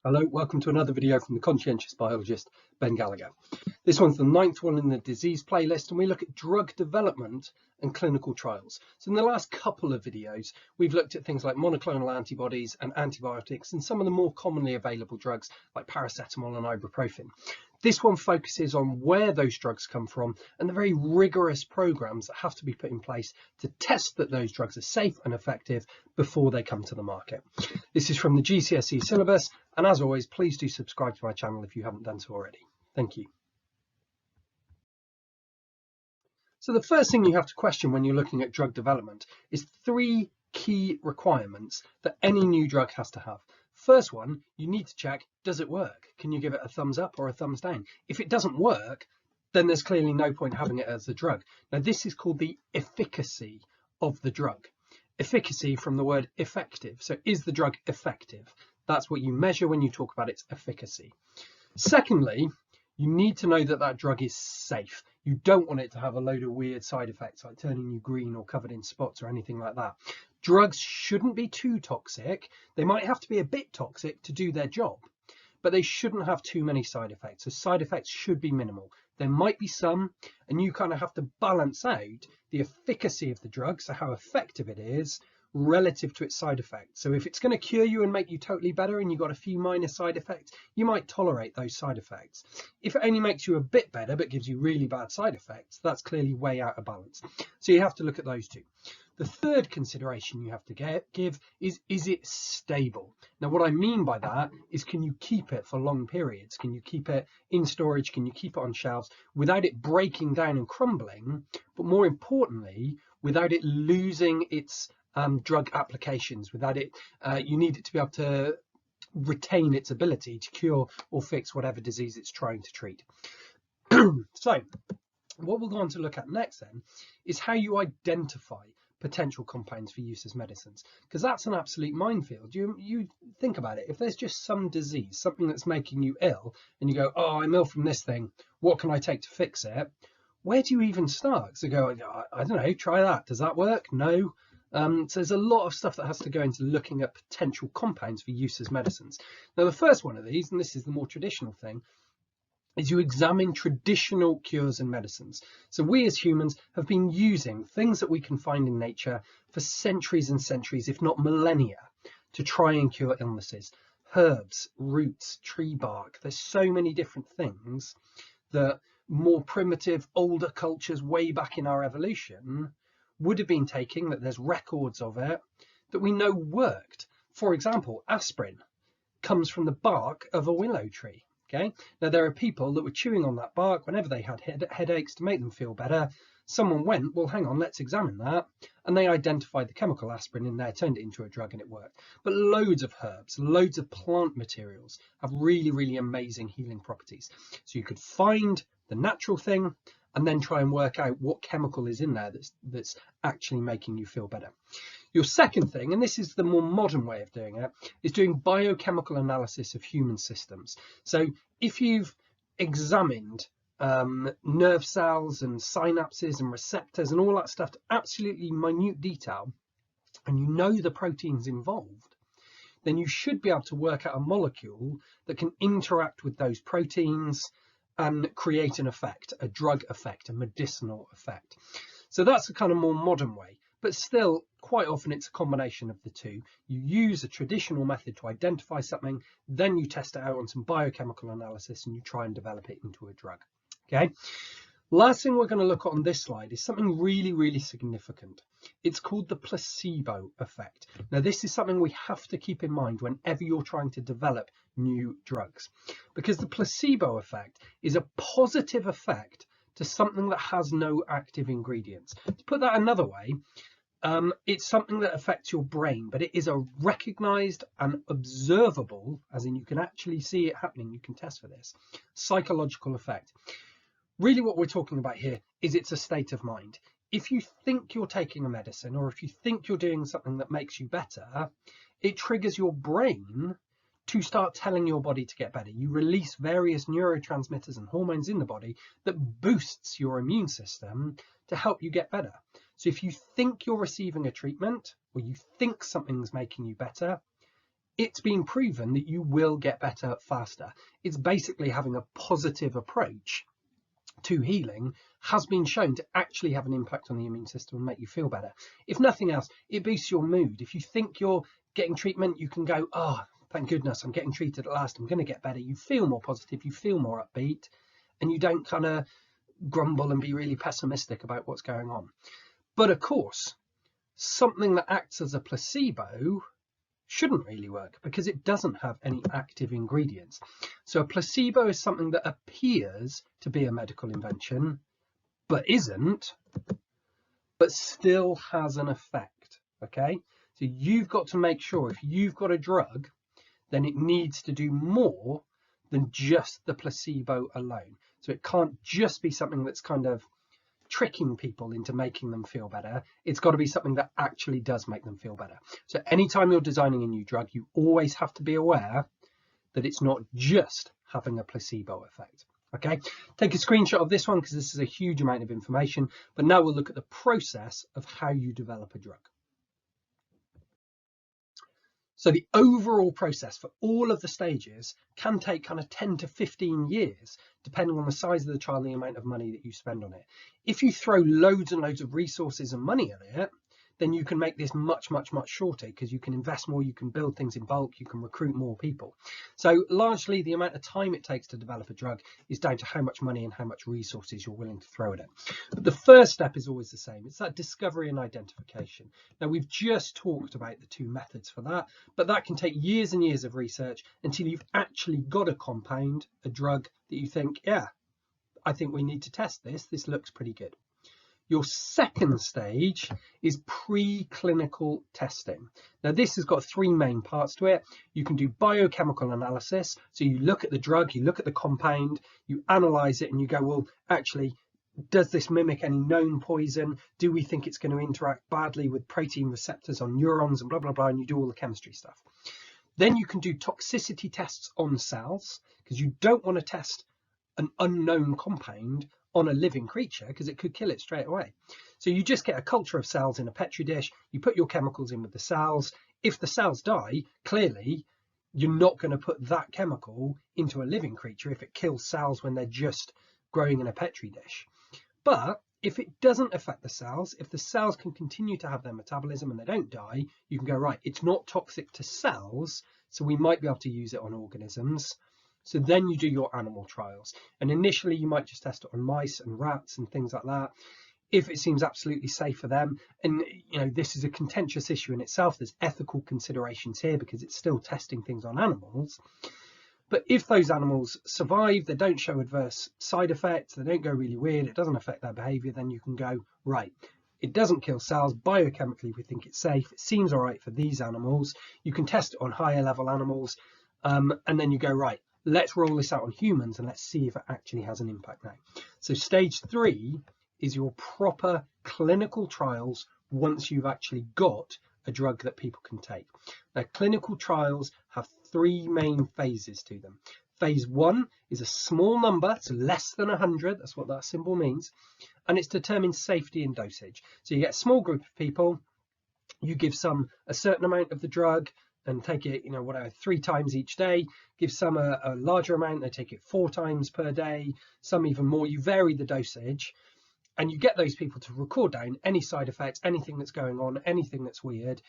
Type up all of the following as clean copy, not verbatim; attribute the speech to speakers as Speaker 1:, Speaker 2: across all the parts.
Speaker 1: Hello, welcome to another video from the conscientious biologist, Ben Gallagher. This one's the 9th one in the disease playlist, and we look at drug development and clinical trials. So in the last couple of videos, we've looked at things like monoclonal antibodies and antibiotics and some of the more commonly available drugs like paracetamol and ibuprofen. This one focuses on where those drugs come from and the very rigorous programs that have to be put in place to test that those drugs are safe and effective before they come to the market. This is from the GCSE syllabus, and as always, please do subscribe to my channel if you haven't done so already. Thank you. So the first thing you have to question when you're looking at drug development is 3 key requirements that any new drug has to have. First one, you need to check, does it work? Can you give it a thumbs up or a thumbs down? If it doesn't work, then there's clearly no point having it as a drug. Now, this is called the efficacy of the drug. Efficacy from the word effective. So is the drug effective? That's what you measure when you talk about its efficacy. Secondly, you need to know that that drug is safe. You don't want it to have a load of weird side effects like turning you green or covered in spots or anything like that. Drugs shouldn't be too toxic. They might have to be a bit toxic to do their job, but they shouldn't have too many side effects. So side effects should be minimal. There might be some, and you kind of have to balance out the efficacy of the drug, so how effective it is, relative to its side effects. So if it's going to cure you and make you totally better and you've got a few minor side effects, you might tolerate those side effects. If it only makes you a bit better but gives you really bad side effects, that's clearly way out of balance. So you have to look at those two. The third consideration you have to give is it stable? Now, what I mean by that is, can you keep it for long periods? Can you keep it in storage? Can you keep it on shelves without it breaking down and crumbling? But more importantly, without it losing its drug applications, without it, you need it to be able to retain its ability to cure or fix whatever disease it's trying to treat. So what we'll go on to look at next then is how you identify potential compounds for use as medicines, because that's an absolute minefield. You think about it, if there's just some disease, something that's making you ill, and you go, oh, I'm ill from this thing, what can I take to fix it? Where do you even start? So go, I don't know, try that. Does that work? No. So there's a lot of stuff that has to go into looking at potential compounds for use as medicines. Now, the first one of these, and this is the more traditional thing, is you examine traditional cures and medicines. So we as humans have been using things that we can find in nature for centuries and centuries, if not millennia, to try and cure illnesses. Herbs, roots, tree bark. There's so many different things that more primitive, older cultures way back in our evolution would have been taking, that there's records of it, that we know worked. For example, aspirin comes from the bark of a willow tree. Okay, now there are people that were chewing on that bark whenever they had headaches to make them feel better. Someone went, well, hang on, let's examine that. And they identified the chemical aspirin in there, turned it into a drug, and it worked. But loads of herbs, loads of plant materials have really, really amazing healing properties. So you could find the natural thing and then try and work out what chemical is in there that's actually making you feel better. Your second thing, and this is the more modern way of doing it, is doing biochemical analysis of human systems. So if you've examined nerve cells and synapses and receptors and all that stuff to absolutely minute detail, and you know the proteins involved, then you should be able to work out a molecule that can interact with those proteins and create an effect, a drug effect, a medicinal effect. So that's the kind of more modern way, but still quite often it's a combination of the two. You use a traditional method to identify something, then you test it out on some biochemical analysis and you try and develop it into a drug. Okay. Last thing we're going to look at on this slide is something really, really significant. It's called the placebo effect. Now, this is something we have to keep in mind whenever you're trying to develop new drugs, because the placebo effect is a positive effect to something that has no active ingredients. To put that another way, it's something that affects your brain, but it is a recognized and observable, as in you can actually see it happening, you can test for this, psychological effect. Really what we're talking about here is it's a state of mind. If you think you're taking a medicine, or if you think you're doing something that makes you better, it triggers your brain to start telling your body to get better. You release various neurotransmitters and hormones in the body that boosts your immune system to help you get better. So if you think you're receiving a treatment, or you think something's making you better, it's been proven that you will get better faster. It's basically having a positive approach to healing has been shown to actually have an impact on the immune system and make you feel better. If nothing else, it boosts your mood. If you think you're getting treatment, you can go, oh, thank goodness, I'm getting treated at last, I'm going to get better. You feel more positive, you feel more upbeat, and you don't kind of grumble and be really pessimistic about what's going on. But of course, something that acts as a placebo shouldn't really work because it doesn't have any active ingredients. So a placebo is something that appears to be a medical invention, but isn't, but still has an effect. Okay, so you've got to make sure if you've got a drug, then it needs to do more than just the placebo alone. So it can't just be something that's kind of tricking people into making them feel better. It's got to be something that actually does make them feel better. So anytime you're designing a new drug, you always have to be aware that it's not just having a placebo effect. Okay, take a screenshot of this one because this is a huge amount of information, but now we'll look at the process of how you develop a drug. So the overall process for all of the stages can take kind of 10 to 15 years, depending on the size of the trial and the amount of money that you spend on it. If you throw loads and loads of resources and money at it, then you can make this much shorter because you can invest more, you can build things in bulk, you can recruit more people. So largely the amount of time it takes to develop a drug is down to how much money and how much resources you're willing to throw at it. But the first step is always the same. It's that discovery and identification. Now we've just talked about the two methods for that, but that can take years and years of research until you've actually got a compound, a drug that you think, yeah, I think we need to test this. This looks pretty good. Your second stage is preclinical testing. Now this has got three main parts to it. You can do biochemical analysis. So you look at the drug, you look at the compound, you analyze it and you go, well, actually, does this mimic any known poison? Do we think it's going to interact badly with protein receptors on neurons and blah, blah, blah, and you do all the chemistry stuff. Then you can do toxicity tests on cells because you don't want to test an unknown compound on a living creature because it could kill it straight away. So you just get a culture of cells in a petri dish, you put your chemicals in with the cells. If the cells die, clearly you're not going to put that chemical into a living creature if it kills cells when they're just growing in a petri dish. But if it doesn't affect the cells, if the cells can continue to have their metabolism and they don't die, you can go, right, it's not toxic to cells, so we might be able to use it on organisms. So then you do your animal trials. And initially you might just test it on mice and rats and things like that. If it seems absolutely safe for them, and you know, this is a contentious issue in itself, there's ethical considerations here because it's still testing things on animals. But if those animals survive, they don't show adverse side effects, they don't go really weird, it doesn't affect their behavior, then you can go, right, it doesn't kill cells, biochemically we think it's safe, it seems all right for these animals. You can test it on higher level animals, and then you go, right, let's roll this out on humans and let's see if it actually has an impact now. So stage 3 is your proper clinical trials once you've actually got a drug that people can take. Now, clinical trials have 3 main phases to them. Phase 1 is a small number, so less than 100, that's what that symbol means, and it's determined safety and dosage. So you get a small group of people, you give some a certain amount of the drug, and take it, you know, whatever, 3 times each day, give some a larger amount, they take it 4 times per day, some even more. You vary the dosage and you get those people to record down any side effects, anything that's going on, anything that's weird.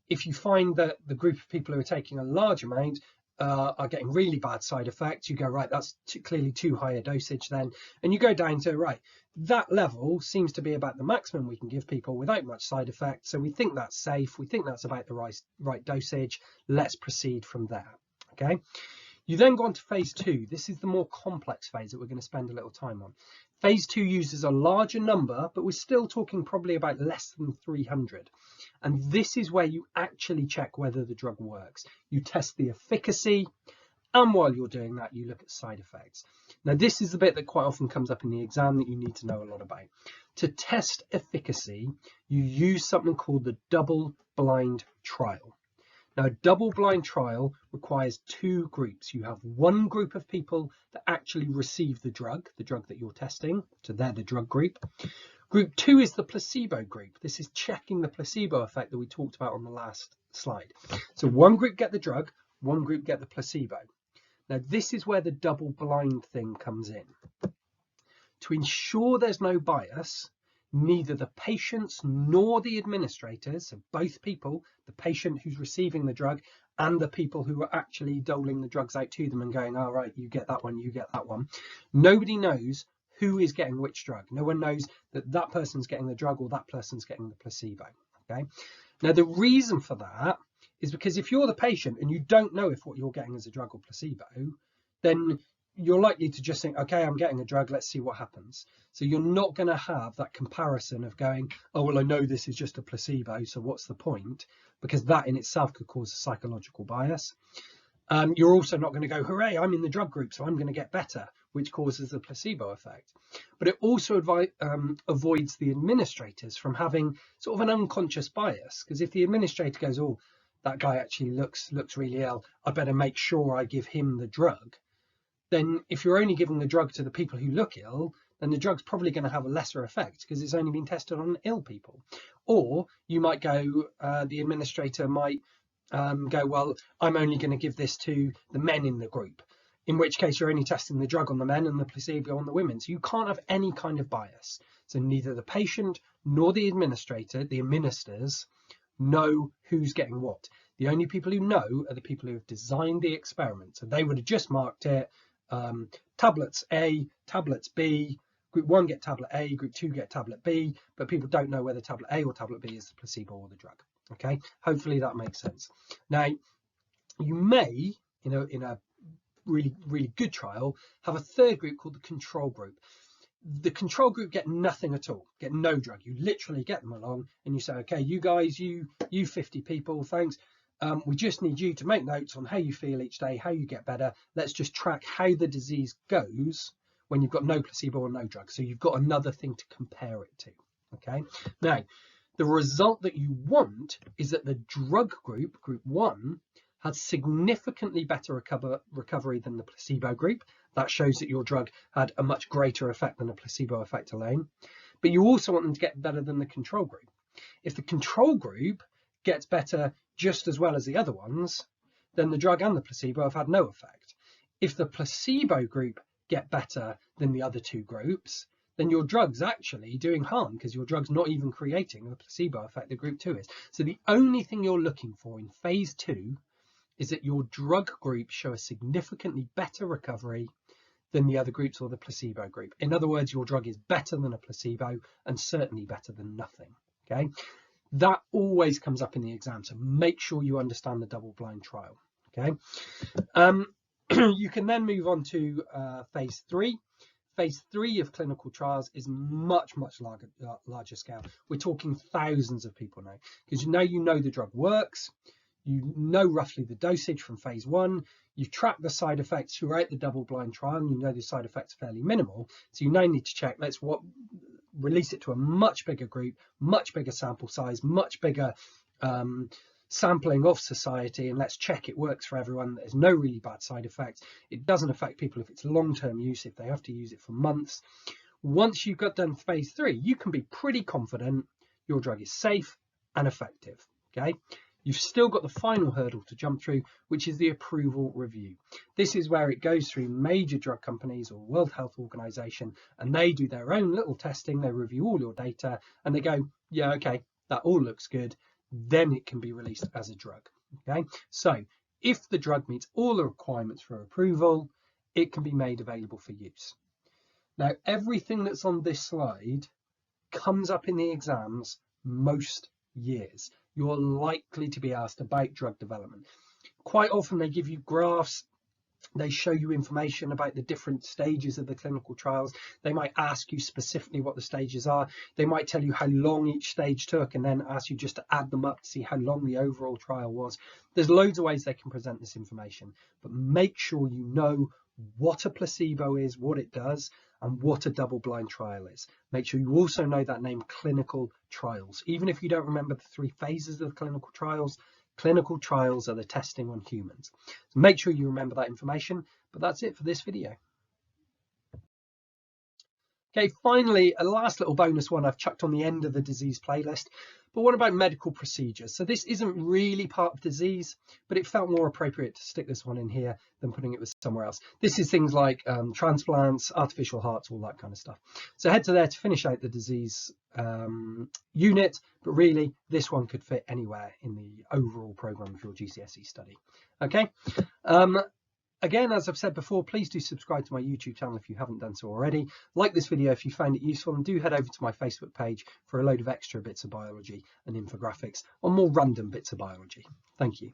Speaker 1: If you find that the group of people who are taking a large amount are getting really bad side effects, you go, right, that's clearly too high a dosage then, and you go down to, right, that level seems to be about the maximum we can give people without much side effects, so we think that's safe, we think that's about the right dosage, let's proceed from there. Okay, you then go on to phase 2. This is the more complex phase that we're going to spend a little time on. Phase 2 uses a larger number, but we're still talking probably about less than 300. And this is where you actually check whether the drug works. You test the efficacy, and while you're doing that, you look at side effects. Now, this is the bit that quite often comes up in the exam that you need to know a lot about. To test efficacy, you use something called the double-blind trial. Now, a double-blind trial requires 2 groups. You have one group of people that actually receive the drug that you're testing, so they're the drug group. Group 2 is the placebo group. This is checking the placebo effect that we talked about on the last slide. So one group get the drug, one group get the placebo. Now, this is where the double-blind thing comes in. To ensure there's no bias, neither the patients nor the administrators, so both people, the patient who's receiving the drug and the people who are actually doling the drugs out to them and going, all right, you get that one, you get that one. Nobody knows who is getting which drug. No one knows that that person's getting the drug or that person's getting the placebo. Okay. Now, the reason for that is because if you're the patient and you don't know if what you're getting is a drug or placebo, then you're likely to just think, okay, I'm getting a drug, let's see what happens. So you're not going to have that comparison of going, oh, well, I know this is just a placebo, so what's the point? Because that in itself could cause a psychological bias. You're also not going to go, hooray, I'm in the drug group, so I'm going to get better, which causes the placebo effect. But it also avoids the administrators from having sort of an unconscious bias, because if the administrator goes, oh, that guy actually looks really ill, I better make sure I give him the drug, then if you're only giving the drug to the people who look ill, then the drug's probably going to have a lesser effect because it's only been tested on ill people. Or you might go, the administrator might go, well, I'm only going to give this to the men in the group, in which case you're only testing the drug on the men and the placebo on the women. So you can't have any kind of bias. So neither the patient nor the administrator, the administrators, know who's getting what. The only people who know are the people who have designed the experiment. So they would have just marked it, tablets A, tablets B, group 1 get tablet A, group 2 get tablet B, but people don't know whether tablet A or tablet B is the placebo or the drug. Okay, hopefully that makes sense. Now, you may, in a really good trial, have a third group called the control group. The control group get nothing at all, get no drug. You literally get them along and you say, okay, you guys, you 50 people, thanks. We just need you to make notes on how you feel each day, how you get better. Let's just track how the disease goes when you've got no placebo or no drug. So you've got another thing to compare it to. Okay. Now, the result that you want is that the drug group, group 1, had significantly better recovery than the placebo group. That shows that your drug had a much greater effect than a placebo effect alone. But you also want them to get better than the control group. If the control group gets better just as well as the other ones, then the drug and the placebo have had no effect. If the placebo group get better than the other two groups, then your drug's actually doing harm because your drug's not even creating the placebo effect that group 2 is. So the only thing you're looking for in phase 2 is that your drug group show a significantly better recovery than the other groups or the placebo group. In other words, your drug is better than a placebo and certainly better than nothing. Okay, that always comes up in the exam, so make sure you understand the double-blind trial. Okay, you can then move on to phase 3. Phase 3 of clinical trials is much larger scale. We're talking thousands of people now, because now you know the drug works. You know roughly the dosage from phase 1. You've tracked the side effects throughout the double-blind trial, and you know the side effects are fairly minimal. So you now need to check, let's release it to a much bigger group, much bigger sample size, much bigger sampling of society, and let's check it works for everyone. There's no really bad side effects. It doesn't affect people if it's long-term use, if they have to use it for months. Once you've got done phase 3, you can be pretty confident your drug is safe and effective. Okay. You've still got the final hurdle to jump through, which is the approval review. This is where it goes through major drug companies or World Health Organization, and they do their own little testing. They review all your data and they go, yeah, okay, that all looks good. Then it can be released as a drug. Okay, so if the drug meets all the requirements for approval, it can be made available for use. Now, everything that's on this slide comes up in the exams most years. You're likely to be asked about drug development. Quite often they give you graphs, they show you information about the different stages of the clinical trials. They might ask you specifically what the stages are. They might tell you how long each stage took and then ask you just to add them up to see how long the overall trial was. There's loads of ways they can present this information, but make sure you know what a placebo is, what it does, and what a double-blind trial is. Make sure you also know that name, clinical trials. Even if you don't remember the 3 phases of clinical trials are the testing on humans. So make sure you remember that information, but that's it for this video. Okay, finally, a last little bonus one I've chucked on the end of the disease playlist, but what about medical procedures? So this isn't really part of disease, but it felt more appropriate to stick this one in here than putting it with somewhere else. This is things like transplants, artificial hearts, all that kind of stuff. So head to there to finish out the disease unit, but really this one could fit anywhere in the overall program of your GCSE study. Okay. Again, as I've said before, please do subscribe to my YouTube channel if you haven't done so already. Like this video if you found it useful, and do head over to my Facebook page for a load of extra bits of biology and infographics on more random bits of biology. Thank you.